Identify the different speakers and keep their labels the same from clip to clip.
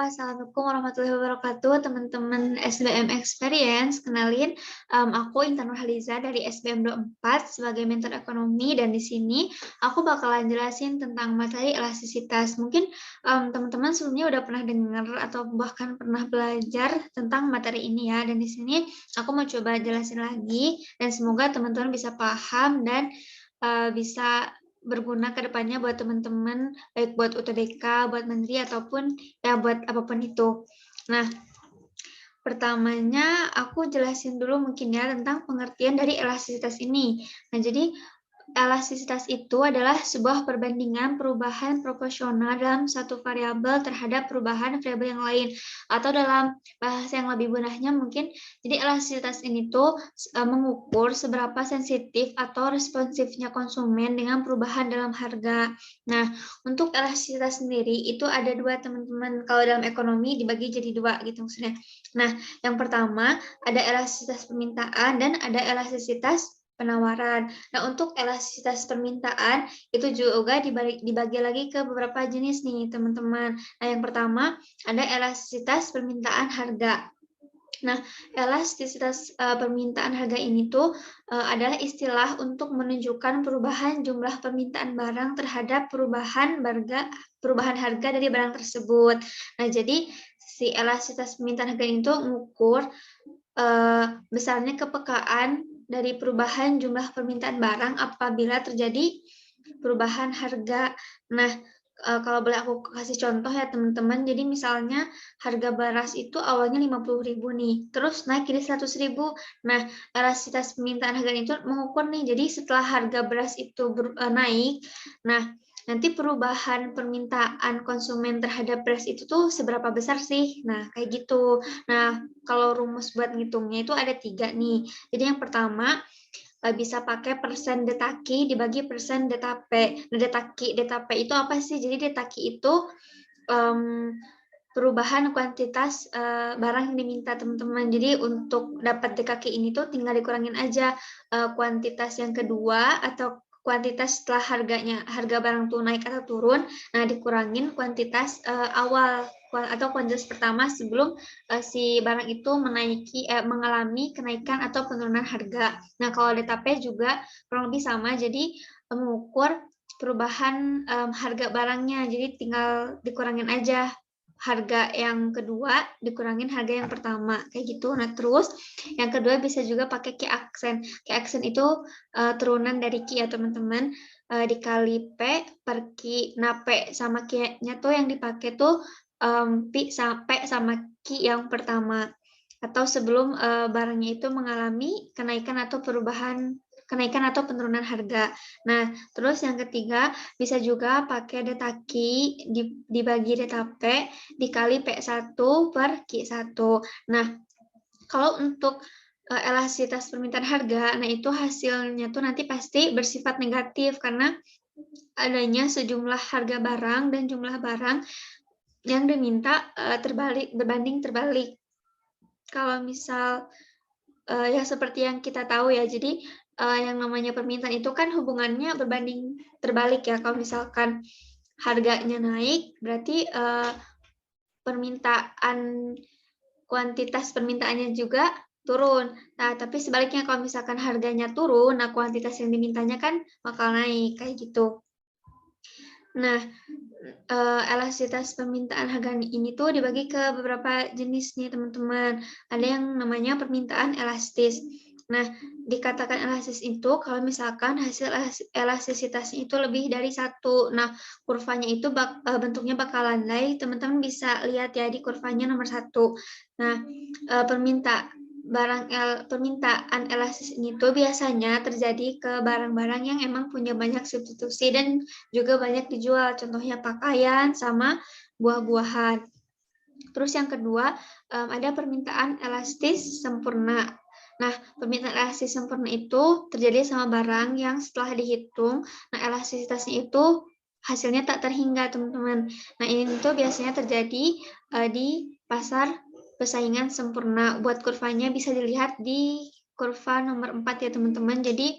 Speaker 1: Assalamualaikum warahmatullahi wabarakatuh, teman-teman SBM Experience. Kenalin, aku Intan Nurhaliza dari SBM 24 sebagai mentor ekonomi, dan di sini aku bakalan jelasin tentang materi elastisitas. Mungkin teman-teman sebelumnya udah pernah dengar atau bahkan pernah belajar tentang materi ini ya, dan di sini aku mau coba jelasin lagi, dan semoga teman-teman bisa paham dan bisa berguna ke depannya buat teman-teman, baik buat UTBK, buat mandiri, ataupun ya buat apapun itu. Nah, pertamanya aku jelasin dulu mungkin ya tentang pengertian dari elastisitas ini. Nah, jadi elastisitas itu adalah sebuah perbandingan perubahan proporsional dalam satu variabel terhadap perubahan variabel yang lain. Atau dalam bahasa yang lebih mudahnya mungkin, jadi elastisitas ini tuh mengukur seberapa sensitif atau responsifnya konsumen dengan perubahan dalam harga. Nah, untuk elastisitas sendiri itu ada dua, teman-teman. Kalau dalam ekonomi dibagi jadi dua gitu maksudnya. Nah, yang pertama ada elastisitas permintaan dan ada elastisitas penawaran. Nah, untuk elastisitas permintaan itu juga dibagi lagi ke beberapa jenis nih, teman-teman. Nah, yang pertama ada elastisitas permintaan harga. Nah, elastisitas permintaan harga ini tuh adalah istilah untuk menunjukkan perubahan jumlah permintaan barang terhadap perubahan harga dari barang tersebut. Nah, jadi si elastisitas permintaan harga itu mengukur besarnya kepekaan dari perubahan jumlah permintaan barang apabila terjadi perubahan harga. Nah, kalau boleh aku kasih contoh ya teman-teman, jadi misalnya harga beras itu awalnya 50.000 nih, terus naik jadi 100.000. Nah, elastisitas permintaan harga itu mengukur nih, jadi setelah harga beras itu naik, nah nanti perubahan permintaan konsumen terhadap beras itu tuh seberapa besar sih? Nah, kayak gitu. Nah, kalau rumus buat ngitungnya itu ada 3 nih. Jadi yang pertama, bisa pakai persen detaki dibagi persen detape. Nah, detape itu apa sih? Jadi detaki itu perubahan kuantitas barang yang diminta teman-teman. Jadi untuk dapat DKK ini tuh tinggal dikurangin aja kuantitas yang kedua atau kuantitas setelah harga barang tuh naik atau turun. Nah, dikurangin kuantitas awal atau kuantitas pertama sebelum si barang itu mengalami kenaikan atau penurunan harga. Nah, kalau DTP juga kurang lebih sama. Jadi mengukur perubahan harga barangnya. Jadi tinggal dikurangin aja harga yang kedua dikurangin harga yang pertama, kayak gitu. Nah, terus yang kedua bisa juga pakai key accent. Key accent itu turunan dari key ya teman-teman, dikali P per Q. Nah, P sama Q-nya tuh yang dipakai tuh P sampai sama Q yang pertama, atau sebelum barangnya itu mengalami kenaikan atau penurunan harga. Nah, terus yang ketiga bisa juga pakai detaki dibagi detape dikali P1 per Q1. Nah, kalau untuk elastisitas permintaan harga, nah itu hasilnya tuh nanti pasti bersifat negatif karena adanya sejumlah harga barang dan jumlah barang yang diminta berbanding terbalik. Kalau misal ya seperti yang kita tahu ya, jadi yang namanya permintaan itu kan hubungannya berbanding terbalik ya. Kalau misalkan harganya naik, berarti kuantitas permintaannya juga turun. Nah, tapi sebaliknya kalau misalkan harganya turun, nah kuantitas yang dimintanya kan bakal naik, kayak gitu. Nah, elastisitas permintaan harga ini tuh dibagi ke beberapa jenis nih teman-teman. Ada yang namanya permintaan elastis. Nah, dikatakan elastis itu kalau misalkan hasil elastisitasnya itu lebih dari 1. Nah, kurvanya itu bentuknya bakal landai. Teman-teman bisa lihat ya di kurvanya nomor 1. Nah, permintaan elastis ini tuh biasanya terjadi ke barang-barang yang emang punya banyak substitusi dan juga banyak dijual, contohnya pakaian sama buah-buahan. Terus yang kedua, ada permintaan elastis sempurna. Nah, permintaan elastis sempurna itu terjadi sama barang yang setelah dihitung, nah elastisitasnya itu hasilnya tak terhingga, teman-teman. Nah, ini tuh biasanya terjadi di pasar persaingan sempurna. Buat kurvanya bisa dilihat di kurva nomor 4 ya, teman-teman. Jadi,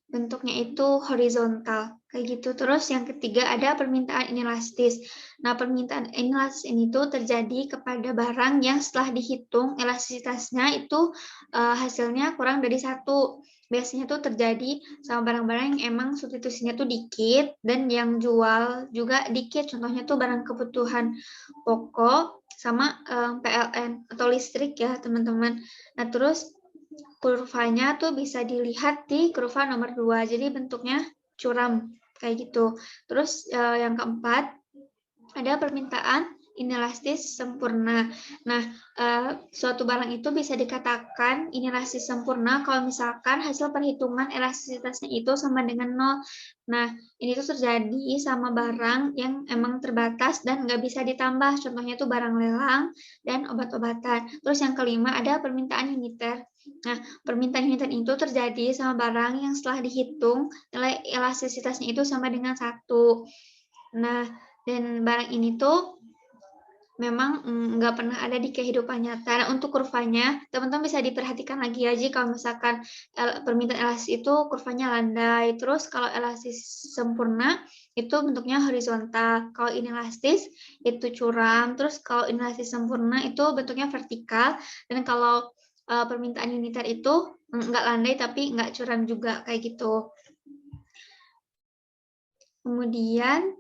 Speaker 1: bentuknya itu horizontal kayak gitu. Terus yang ketiga ada permintaan inelastis. Nah, permintaan inelastis ini tuh terjadi kepada barang yang setelah dihitung elastisitasnya itu hasilnya kurang dari satu. Biasanya tuh terjadi sama barang-barang yang emang substitusinya tuh dikit dan yang jual juga dikit. Contohnya tuh barang kebutuhan pokok sama PLN atau listrik ya, teman-teman. Nah, terus kurvanya tuh bisa dilihat di kurva nomor 2. Jadi bentuknya curam kayak gitu. Terus yang keempat ada permintaan inelastis sempurna. Nah, suatu barang itu bisa dikatakan inelastis sempurna kalau misalkan hasil perhitungan elastisitasnya itu sama dengan 0. Nah, ini tuh terjadi sama barang yang emang terbatas dan nggak bisa ditambah. Contohnya tuh barang lelang dan obat-obatan. Terus yang kelima ada permintaan uniter. Nah, permintaan uniter itu terjadi sama barang yang setelah dihitung nilai elastisitasnya itu sama dengan 1. Nah, dan barang ini tuh memang nggak pernah ada di kehidupan nyata. Nah, untuk kurvanya, teman-teman bisa diperhatikan lagi ya, kalau misalkan permintaan elastis itu kurvanya landai. Terus kalau elastis sempurna, itu bentuknya horizontal. Kalau inelastis, itu curam. Terus kalau inelastis sempurna, itu bentuknya vertikal. Dan kalau permintaan uniter itu nggak landai, tapi nggak curam juga, kayak gitu. Kemudian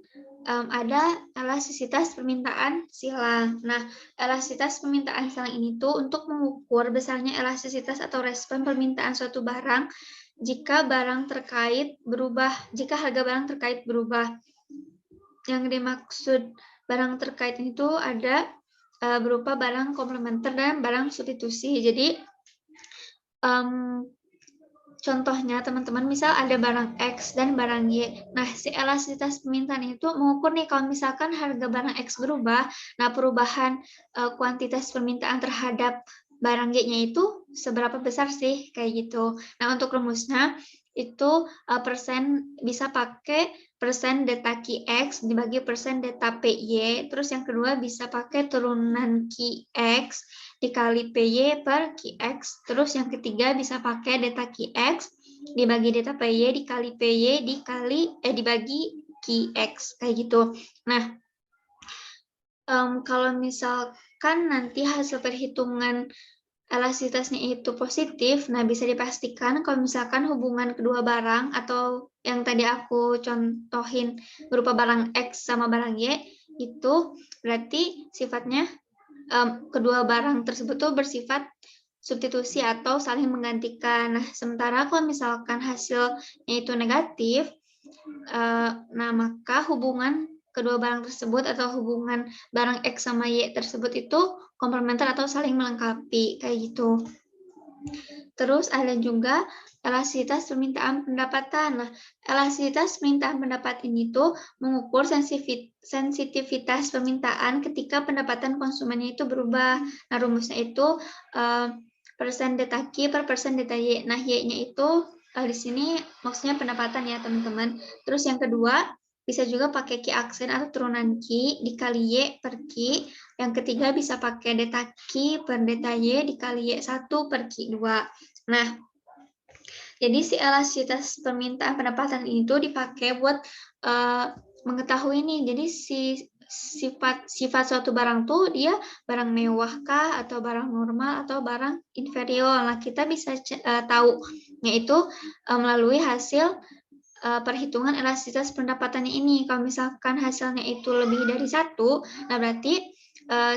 Speaker 1: ada elastisitas permintaan silang. Nah, elastisitas permintaan silang ini tuh untuk mengukur besarnya elastisitas atau respon permintaan suatu barang jika barang terkait berubah, jika harga barang terkait berubah. Yang dimaksud barang terkait itu ada berupa barang komplementer dan barang substitusi. Jadi contohnya teman-teman, misal ada barang X dan barang Y. Nah, si elastisitas permintaan itu mengukur nih kalau misalkan harga barang X berubah, nah perubahan kuantitas permintaan terhadap barang Y-nya itu seberapa besar sih, kayak gitu. Nah, untuk rumusnya itu persen bisa pakai persen delta QX dibagi persen delta PY. Terus yang kedua bisa pakai turunan QX dikali PY per QX. Terus yang ketiga bisa pakai delta QX dibagi delta PY dikali PY dibagi QX kayak gitu. Nah, kalau misalkan nanti hasil perhitungan elastisitasnya itu positif, nah bisa dipastikan kalau misalkan hubungan kedua barang atau yang tadi aku contohin berupa barang X sama barang Y, itu berarti sifatnya kedua barang tersebut tuh bersifat substitusi atau saling menggantikan. Nah, sementara kalau misalkan hasilnya itu negatif, nah maka hubungan kedua barang tersebut atau hubungan barang X sama Y tersebut itu komplementer atau saling melengkapi, kayak gitu. Terus ada juga elastisitas permintaan pendapatan. Nah, elastisitas permintaan pendapat ini tuh mengukur sensitivitas permintaan ketika pendapatan konsumennya itu berubah. Nah, rumusnya itu persen delta Q per persen delta Y. Nah, Y-nya itu di sini maksudnya pendapatan ya, teman-teman. Terus yang kedua, bisa juga pakai Q aksen atau turunan Q dikali Y per Q. Yang ketiga bisa pakai delta Q per delta Y dikali Y1 per Q2. Nah, jadi si elastisitas permintaan pendapatan itu dipakai buat mengetahui nih. Jadi sifat suatu barang tuh dia barang mewah kah atau barang normal atau barang inferior. Nah, kita bisa tahu yaitu melalui hasil perhitungan elastisitas pendapatannya ini. Kalau misalkan hasilnya itu lebih dari 1, nah berarti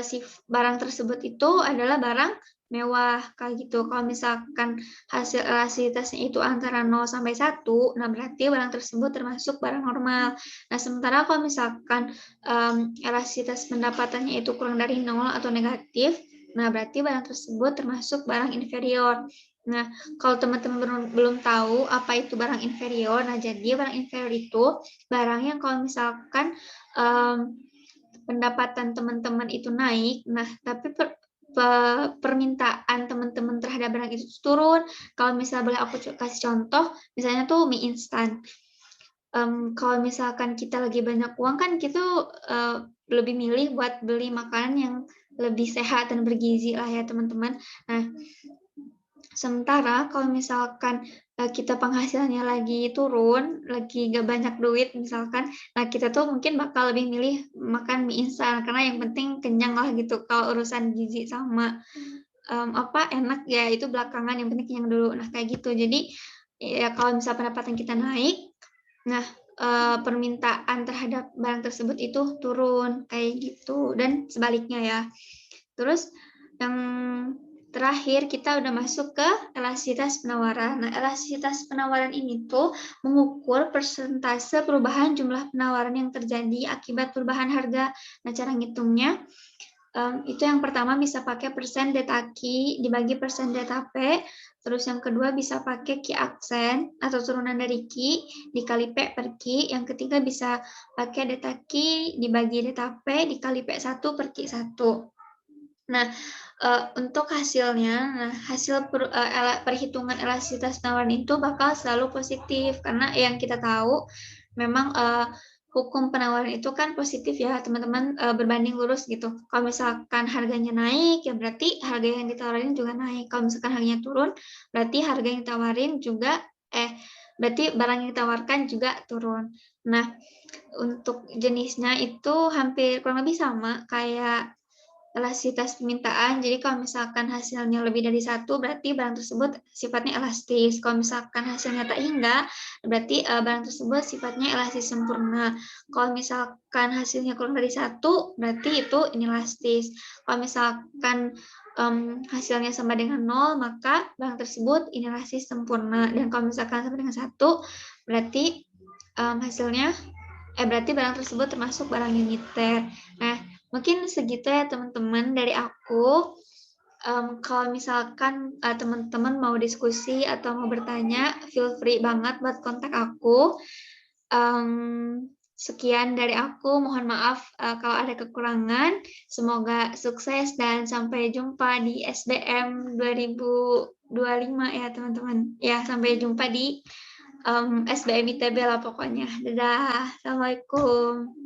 Speaker 1: si barang tersebut itu adalah barang mewah, kayak gitu. Kalau misalkan hasil elastisitasnya itu antara 0 sampai 1, nah berarti barang tersebut termasuk barang normal. Nah, sementara kalau misalkan elastisitas pendapatannya itu kurang dari 0 atau negatif, nah berarti barang tersebut termasuk barang inferior. Nah, kalau teman-teman belum tahu apa itu barang inferior, nah jadi barang inferior itu barang yang kalau misalkan pendapatan teman-teman itu naik, nah tapi permintaan teman-teman terhadap barang itu turun. Kalau misalnya boleh aku kasih contoh, misalnya tuh mie instan. Kalau misalkan kita lagi banyak uang kan kita lebih milih buat beli makanan yang lebih sehat dan bergizi lah ya, teman-teman. Nah, sementara kalau misalkan kita penghasilannya lagi turun, lagi nggak banyak duit misalkan, nah kita tuh mungkin bakal lebih milih makan mie instan, karena yang penting kenyang lah gitu. Kalau urusan gizi sama, enak ya itu belakangan, yang penting kenyang dulu. Nah kayak gitu. Jadi, ya kalau misal pendapatan kita naik, nah, permintaan terhadap barang tersebut itu turun, kayak gitu, dan sebaliknya ya. Terus yang terakhir kita udah masuk ke elastisitas penawaran. Nah, elastisitas penawaran ini tuh mengukur persentase perubahan jumlah penawaran yang terjadi akibat perubahan harga. Nah, cara ngitungnya, itu yang pertama bisa pakai persen delta Q dibagi persen delta P, terus yang kedua bisa pakai Q aksen atau turunan dari Q dikali P per Q, yang ketiga bisa pakai delta Q dibagi delta P dikali P1 per Q1. Nah, untuk hasilnya, nah hasil perhitungan elastisitas penawaran itu bakal selalu positif karena yang kita tahu memang, hukum penawaran itu kan positif ya teman-teman, berbanding lurus gitu. Kalau misalkan harganya naik, ya berarti harga yang ditawarin juga naik. Kalau misalkan harganya turun, berarti harga yang ditawarin juga berarti barang yang ditawarkan juga turun. Nah, untuk jenisnya itu hampir kurang lebih sama kayak elastisitas permintaan. Jadi kalau misalkan hasilnya lebih dari satu, berarti barang tersebut sifatnya elastis. Kalau misalkan hasilnya tak hingga, berarti barang tersebut sifatnya elastis sempurna. Kalau misalkan hasilnya kurang dari satu, berarti itu inelastis. Kalau misalkan hasilnya sama dengan nol, maka barang tersebut inelastis sempurna. Dan kalau misalkan sama dengan satu, berarti hasilnya berarti barang tersebut termasuk barang uniter. Nah, mungkin segitu ya teman-teman dari aku. Kalau misalkan teman-teman mau diskusi atau mau bertanya, feel free banget buat kontak aku. Sekian dari aku, mohon maaf kalau ada kekurangan. Semoga sukses dan sampai jumpa di SBM 2025 ya teman-teman. Ya, sampai jumpa di SBM ITB lah pokoknya. Dadah, Assalamualaikum.